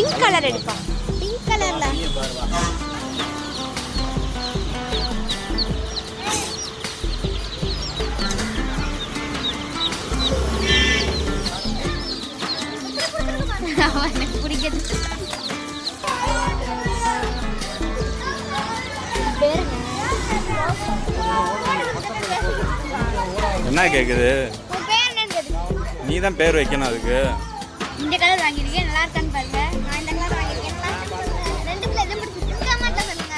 Pink colour எடுப்பா. Pink கலர்ல எனக்கு பிடிக்குது. என்ன கேக்குது? நீ தான் பேர் வைக்கணும் அதுக்கு. இந்த கலர் வாங்கிருக்கேன், நல்லா இருக்கான்னு பாருங்க. நான் இந்த கலர் வாங்கிருக்கேன், ரெண்டுக்குள்ள எது பிடிச்சிருக்கு அம்மாட்ட சொல்லுங்க.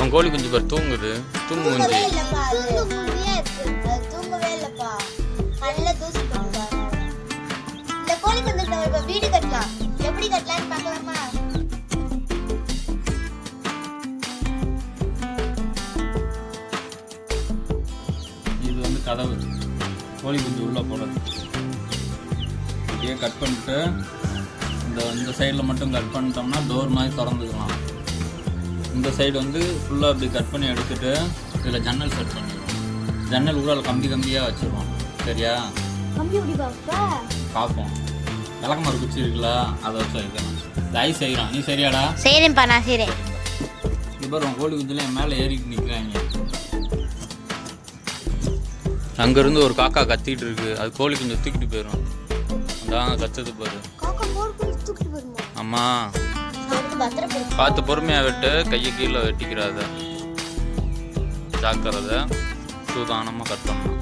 உன் கோழி குஞ்சு பேர் தூங்குது. தூங்குது இல்லப்பா, தூங்குவே இருக்கு. தூங்கவே இல்லப்பா, நல்ல தூசி போடுவாங்க. இந்த கோழி குஞ்சு நம்ம வீடு கட்டலாம். எப்படி கட்டலாம்னு பார்க்கலாமா? கதவு கோழி குஞ்சு உள்ளே போடுறது. இப்படியே கட் பண்ணிட்டு இந்த சைடில் மட்டும் கட் பண்ணிட்டோம்னா டோர் மாதிரி திறந்துக்கலாம். இந்த சைடு வந்து ஃபுல்லாக அப்படி கட் பண்ணி எடுத்துட்டு இதில் ஜன்னல் செட் பண்ணிடுவோம். ஜன்னல் கூட கம்பி கம்பியாக வச்சுருவோம். சரியா? பார்ப்போம். விளக்கமாறு குச்சி இருக்குல்ல, அதை வச்சு வைக்கலாம். தாய் செய்கிறோம். நீ சரியாடா? சரிப்பா, நான் செய்கிறேன். இப்போ உன் கோழி குஞ்சுல என் மேலே ஏறிட்டு நிற்கிறாங்க. அங்கேருந்து ஒரு காக்கா கத்திட்டு இருக்கு. அது கோழி கொஞ்சம் தூக்கிட்டு போயிடும். அதாங்க கத்துது பாரு. அம்மா பார்த்து பொறுமையாக விட்டு கையை கீழே வெட்டிக்கிறாத. ஜாக்கிரதை, சூதானமாக கட்டணும்.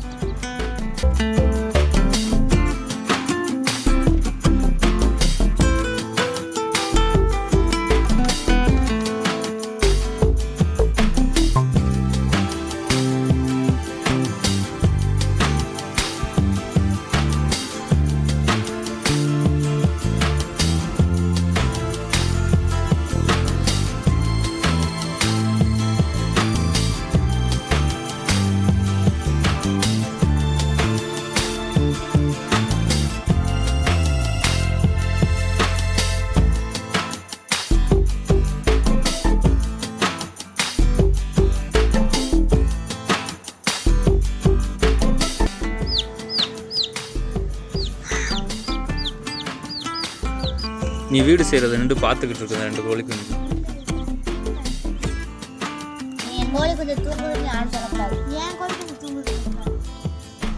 நீ வீடு செய்கிறத நின்று பார்த்துக்கிட்டு இருக்க ரெண்டு கோழி குஞ்சு. கோழி கொஞ்சம் தூங்குறது யாரும் சொல்லக்கூடாது. ஏன் கோழி கொஞ்சம் தூங்குறது?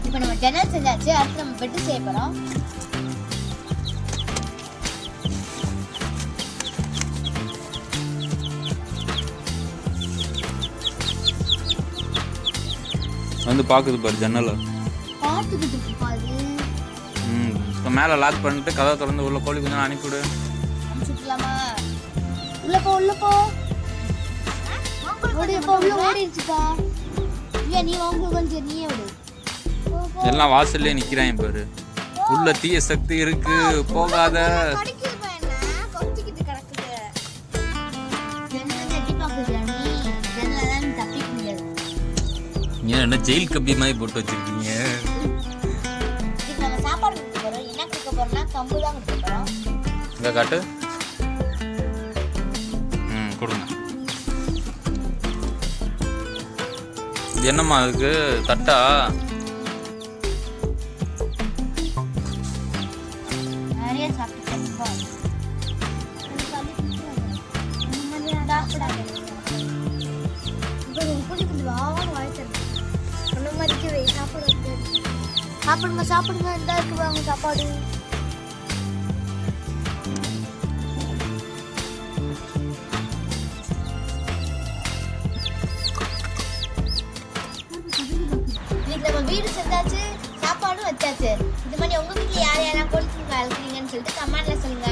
இப்போ நம்ம ஜன்னல் செஞ்சாச்சு, அடுத்து நம்ம பெட்டு செய்ய போகிறோம். வந்து பார்க்குது பாரு ஜன்னலை. பார்த்துக்கிட்டு பாரு. இப்போ மேலே லாக் பண்ணிட்டு கதை திறந்து உள்ள கோழி கொஞ்சம் அனுப்பிவிடு. அனுப்பிச்சுக்கலாமா? உள்ள போ, உள்ள போ. ஓடிடுச்சுப்பா. ஐயா, நீ வாங்க கொஞ்சம், நீயே விடு. எல்லாம் வாசல்லே நிற்கிறாங்க பாரு. உள்ள தீய சக்தி இருக்கு, போகாத. ஏன் என்ன ஜெயில் கம்பி மாதிரி போட்டு வச்சிருக்கீங்க? இங்க காட்டு. கொடுங்க. இது என்னம்மா அதுக்கு தட்டா? சாப்பிடுங்க சாப்பிடுங்க, இந்த இருக்கு வாங்க சாப்பாடு. நம்ம வீடு செஞ்சாச்சு, சாப்பாடும் வச்சாச்சு. இது மாதிரி உங்க வீட்டுல யார் யாரா கோழி வளர்க்குறீங்கன்னு சொல்லிட்டு கமெண்ட்ல சொல்லுங்க.